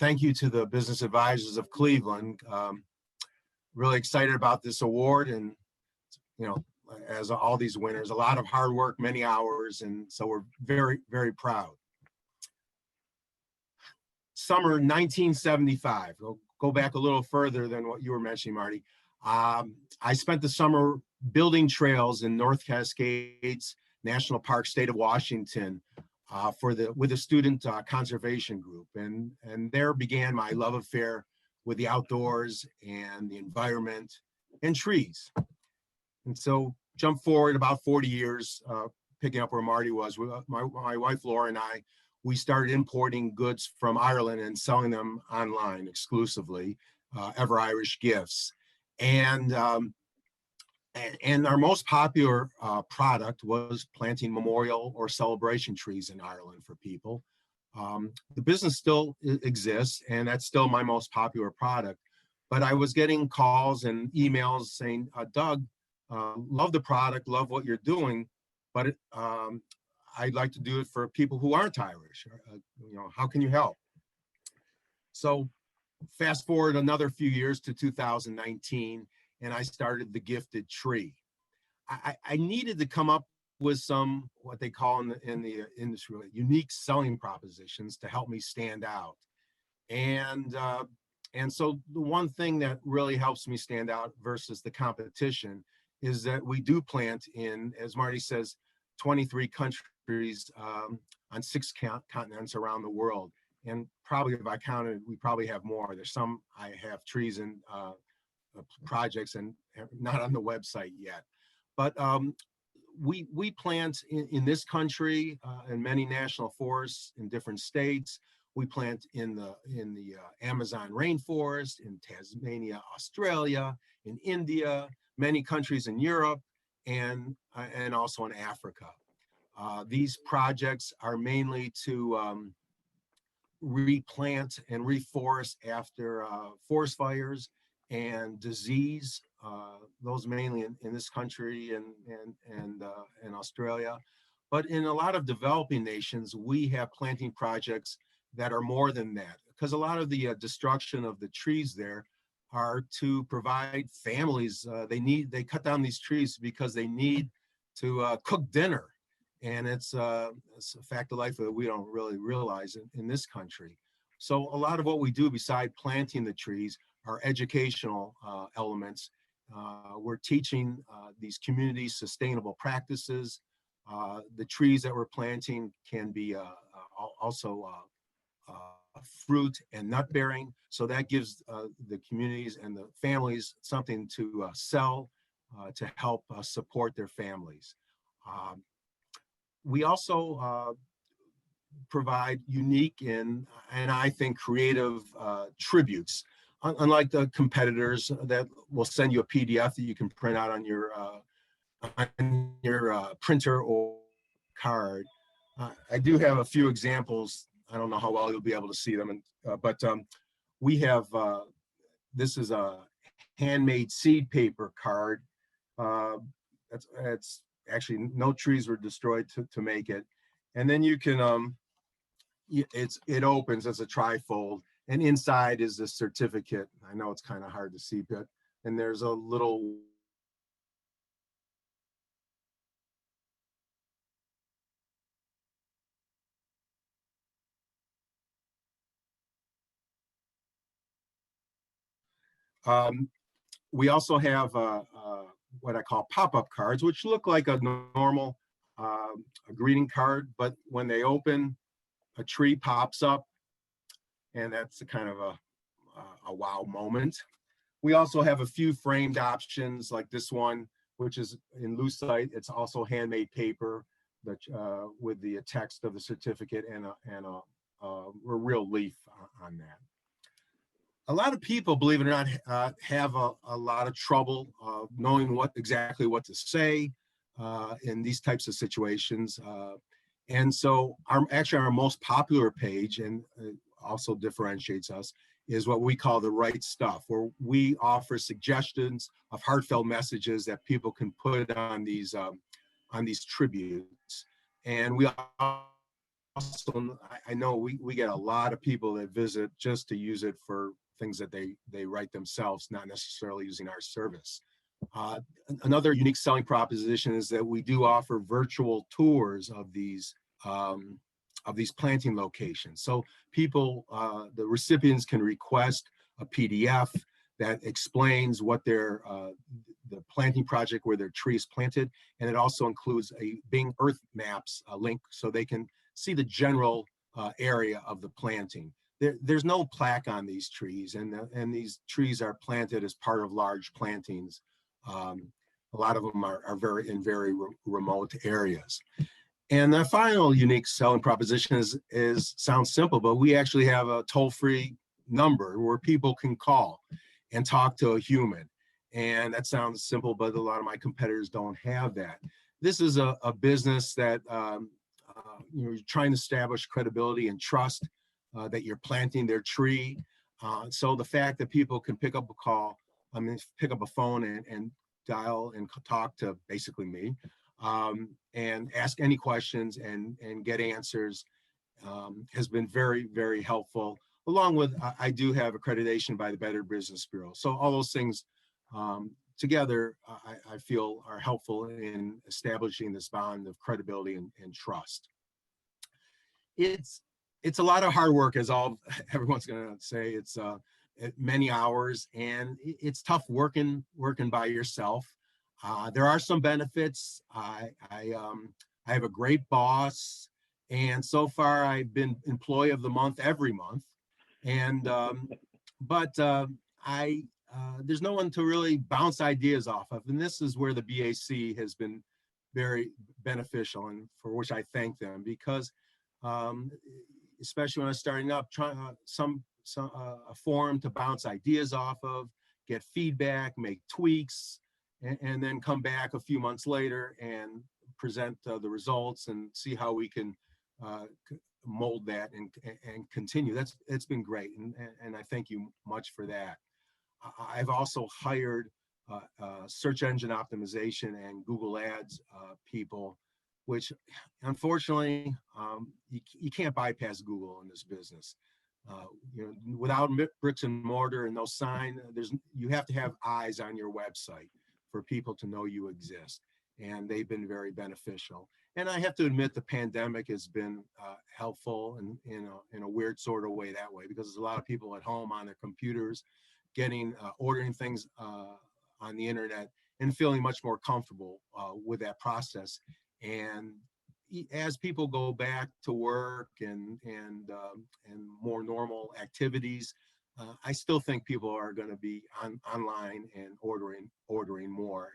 thank you to the Business Advisors of Cleveland. Really excited about this award, and you know, as all these winners, a lot of hard work, many hours, and so we're very, very proud. Summer 1975. Go back a little further than what you were mentioning, Marty. I spent the summer building trails in North Cascades National Park, state of Washington, with a student conservation group, and there began my love affair with the outdoors and the environment and trees. And so jump forward about 40 years, picking up where Marty was. My wife Laura and I, we started importing goods from Ireland and selling them online exclusively, Ever Irish Gifts. And our most popular product was planting memorial or celebration trees in Ireland for people. The business still exists, and that's still my most popular product. But I was getting calls and emails saying, Doug, love the product, love what you're doing, but I'd like to do it for people who aren't Irish. How can you help? So fast forward another few years to 2019, and I started The Gifted Tree. I needed to come up with some, what they call in the industry, unique selling propositions to help me stand out. And so the one thing that really helps me stand out versus the competition is that we do plant in, as Marty says, 23 countries on 6 continents around the world. And probably, if I counted, we probably have more. There's some I have trees and projects and not on the website yet. But we plant in this country, in many national forests in different states. We plant in the Amazon rainforest, in Tasmania, Australia, in India, many countries in Europe, and also in Africa. These projects are mainly to replant and reforest after forest fires and disease. Those mainly in this country and Australia. But in a lot of developing nations, we have planting projects that are more than that, because a lot of the destruction of the trees there are to provide families. They cut down these trees because they need to cook dinner, and it's a fact of life that we don't really realize in this country. So a lot of what we do beside planting the trees are educational elements. We're teaching these communities sustainable practices. The trees that we're planting can be also fruit and nut bearing. So that gives the communities and the families something to sell to help support their families. We also provide unique and I think creative tributes. Unlike the competitors that will send you a PDF that you can print out on your printer or card, I do have a few examples. I don't know how well you'll be able to see them, but we have, this is a handmade seed paper card. It's actually, no trees were destroyed to make it. And then you can, it opens as a trifold, and inside is a certificate. I know it's kind of hard to see, but, and there's a little we also have what I call pop-up cards, which look like a normal a greeting card, but when they open, a tree pops up, and that's a kind of a wow moment. We also have a few framed options like this one, which is in lucite. It's also handmade paper that with the text of the certificate and a real leaf on that. A lot of people, believe it or not, have a lot of trouble knowing exactly what to say in these types of situations. And so our most popular page, and also differentiates us, is what we call the right stuff, where we offer suggestions of heartfelt messages that people can put on these tributes. And we also, I know we get a lot of people that visit just to use it for things that they write themselves, not necessarily using our service. Uh, Another unique selling proposition is that we do offer virtual tours of these planting locations. So people, the recipients can request a PDF that explains what the planting project where their tree is planted, and it also includes a Bing Earth Maps link so they can see the general area of the planting. There's no plaque on these trees, and these trees are planted as part of large plantings. A lot of them are very remote areas. And the final unique selling proposition is sounds simple, but we actually have a toll-free number where people can call and talk to a human. And that sounds simple, but a lot of my competitors don't have that. This is a business that you're trying to establish credibility and trust that you're planting their tree. So the fact that people can pick up a call, pick up a phone and dial and talk to basically me, and ask any questions and get answers has been very helpful. Along with, I do have accreditation by the Better Business Bureau. So all those things together, I feel are helpful in establishing this bond of credibility and trust. It's a lot of hard work, as everyone's going to say. It's many hours, and it's tough working by yourself. There are some benefits. I have a great boss, and so far I've been Employee of the Month every month. And but there's no one to really bounce ideas off of, and this is where the BAC has been very beneficial, and for which I thank them, because especially when I was starting up, trying a forum to bounce ideas off of, get feedback, make tweaks, and then come back a few months later and present the results and see how we can mold that and continue. It's been great, and I thank you much for that. I've also hired search engine optimization and Google Ads people, which unfortunately you can't bypass Google in this business. Without bricks and mortar and no sign, you have to have eyes on your website for people to know you exist, and they've been very beneficial. And I have to admit, the pandemic has been helpful in a weird sort of way that way, because there's a lot of people at home on their computers ordering things on the internet and feeling much more comfortable with that process. And as people go back to work and more normal activities, I still think people are going to be online and ordering more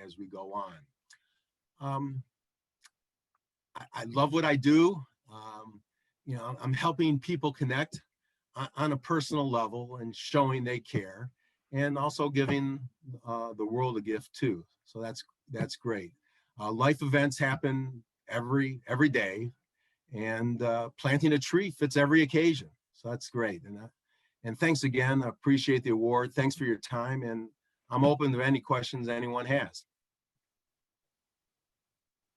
as we go on. I love what I do. I'm helping people connect on a personal level and showing they care, and also giving the world a gift too. So that's great. Life events happen every day, and planting a tree fits every occasion. So that's great. And thanks again. I appreciate the award. Thanks for your time, and I'm open to any questions anyone has.